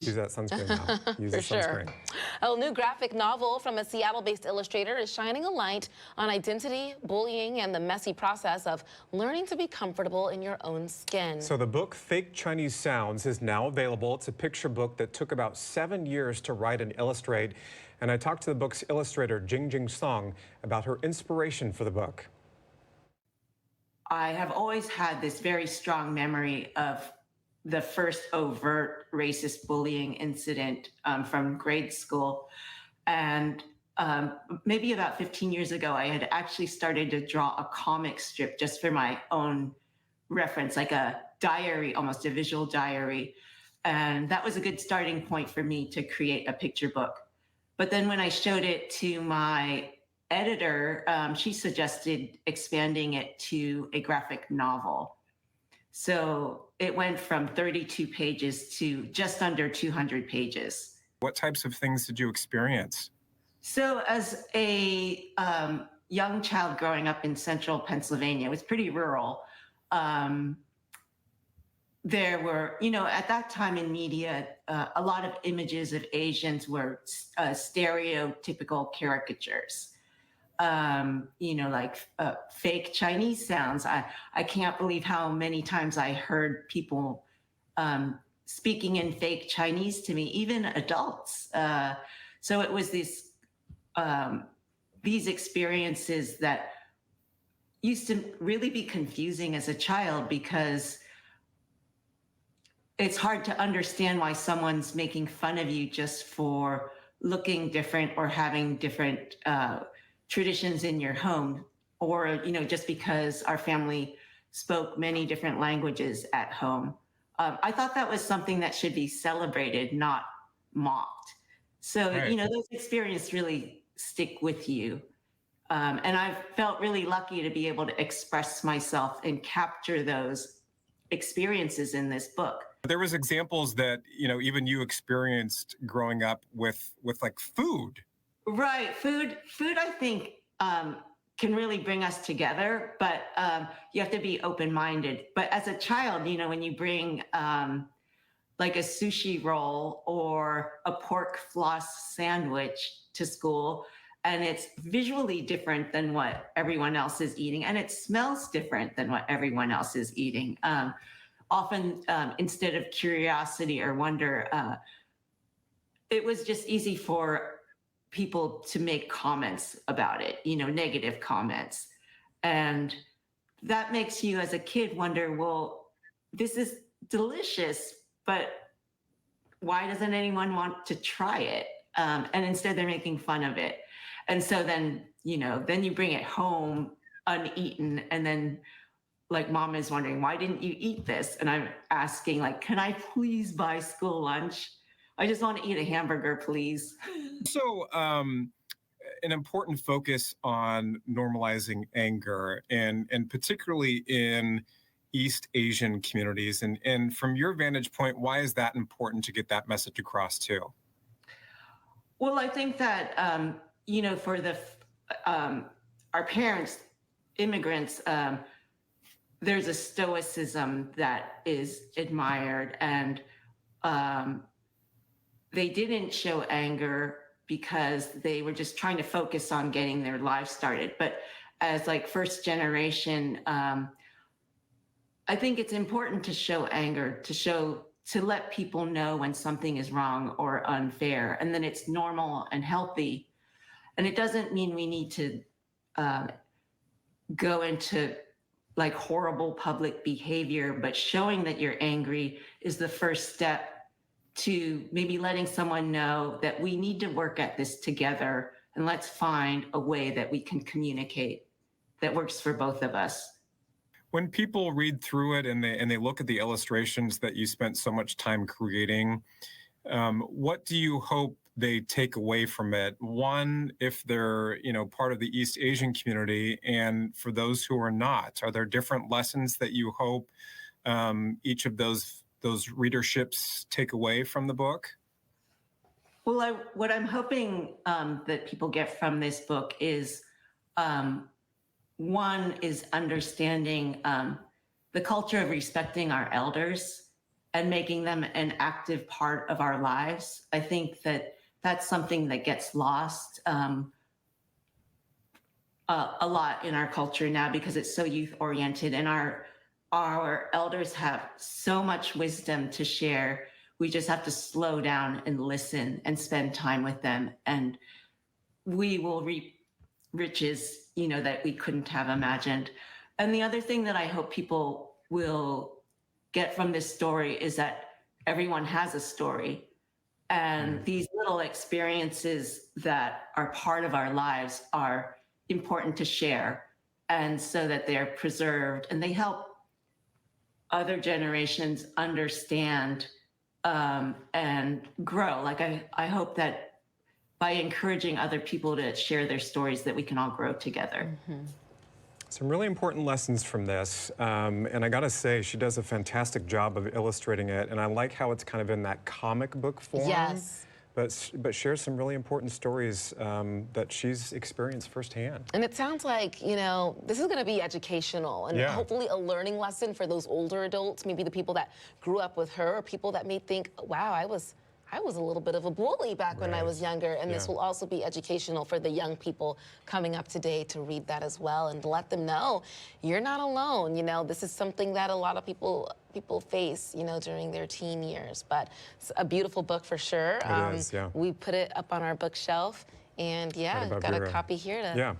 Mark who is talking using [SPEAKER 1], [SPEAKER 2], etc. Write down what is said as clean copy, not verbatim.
[SPEAKER 1] Use that sunscreen now. Use
[SPEAKER 2] For
[SPEAKER 1] the
[SPEAKER 2] sure.
[SPEAKER 1] sunscreen.
[SPEAKER 2] A new graphic novel from a Seattle-based illustrator is shining a light on identity, bullying, and the messy process of learning to be comfortable in your own skin.
[SPEAKER 1] So the book Fake Chinese Sounds is now available. It's a picture book that took about 7 years to write and illustrate. And I talked to the book's illustrator, Jing Jing Tsong, about her inspiration for the book.
[SPEAKER 3] I have always had this very strong memory of the first overt racist bullying incident from grade school. And maybe about 15 years ago, I had actually started to draw a comic strip just for my own reference, like a diary, almost a visual diary. And that was a good starting point for me to create a picture book. But then when I showed it to my editor, she suggested expanding it to a graphic novel. So it went from 32 pages to just under 200 pages.
[SPEAKER 4] What types of things did you experience?
[SPEAKER 3] So as a young child growing up in central Pennsylvania, it was pretty rural. There were, at that time in media, a lot of images of Asians were stereotypical caricatures. Like fake Chinese sounds. I can't believe how many times I heard people speaking in fake Chinese to me, even adults. So it was these experiences that used to really be confusing as a child, because it's hard to understand why someone's making fun of you just for looking different or having different traditions in your home, or just because our family spoke many different languages at home. I thought that was something that should be celebrated, not mocked. So
[SPEAKER 4] Right.
[SPEAKER 3] Those experiences really stick with you, and I've felt really lucky to be able to express myself and capture those experiences in this book.
[SPEAKER 4] There was examples that, even you experienced growing up with like food.
[SPEAKER 3] Right. Food, I think, can really bring us together, but you have to be open-minded. But as a child, when you bring like a sushi roll or a pork floss sandwich to school, and it's visually different than what everyone else is eating, and it smells different than what everyone else is eating. Often, instead of curiosity or wonder, it was just easy for people to make comments about it, negative comments. And that makes you as a kid wonder, well, this is delicious, but why doesn't anyone want to try it? And instead they're making fun of it. And so then you bring it home uneaten, and then like mom is wondering, why didn't you eat this? And I'm asking, like, can I please buy school lunch? I just want to eat a hamburger, please.
[SPEAKER 4] So an important focus on normalizing anger, and particularly in East Asian communities. And from your vantage point, why is that important to get that message across too?
[SPEAKER 3] Well, I think that, for our parents, immigrants, there's a stoicism that is admired, and they didn't show anger because they were just trying to focus on getting their lives started. But as like first generation, I think it's important to show anger, to let people know when something is wrong or unfair, and then it's normal and healthy. And it doesn't mean we need to go into like horrible public behavior, but showing that you're angry is the first step to maybe letting someone know that we need to work at this together, and let's find a way that we can communicate that works for both of us.
[SPEAKER 4] When people read through it and they look at the illustrations that you spent so much time creating, what do you hope they take away from it? One, if they're part of the East Asian community, and for those who are not, are there different lessons that you hope each of those readerships take away from the book?
[SPEAKER 3] Well, what I'm hoping that people get from this book is, one is understanding the culture of respecting our elders, and making them an active part of our lives. I think that that's something that gets lost a lot in our culture now because it's so youth oriented, and our elders have so much wisdom to share. We just have to slow down and listen and spend time with them, and we will reap riches, you know, that we couldn't have imagined. And the other thing that I hope people will get from this story is that everyone has a story, and these little experiences that are part of our lives are important to share, and so that they're preserved and they help other generations understand and grow. Like I hope that by encouraging other people to share their stories that we can all grow together.
[SPEAKER 1] Some really important lessons from this, and I gotta say, she does a fantastic job of illustrating it, and I like how it's kind of in that comic book form.
[SPEAKER 2] Yes.
[SPEAKER 1] But shares some really important stories that she's experienced firsthand.
[SPEAKER 2] And it sounds like, you know, this is going to be educational and
[SPEAKER 1] Yeah.
[SPEAKER 2] hopefully a learning lesson for those older adults, maybe the people that grew up with her, or people that may think, wow, I was a little bit of a bully back when I was younger. And this
[SPEAKER 1] Yeah.
[SPEAKER 2] will also be educational for the young people coming up today to read that as well and let them know you're not alone. You know, this is something that a lot of people face, you know, during their teen years. But it's a beautiful book for sure.
[SPEAKER 1] It is, yeah.
[SPEAKER 2] We put it up on our bookshelf, and yeah,
[SPEAKER 1] Right above
[SPEAKER 2] got
[SPEAKER 1] your,
[SPEAKER 2] a copy here to
[SPEAKER 1] yeah.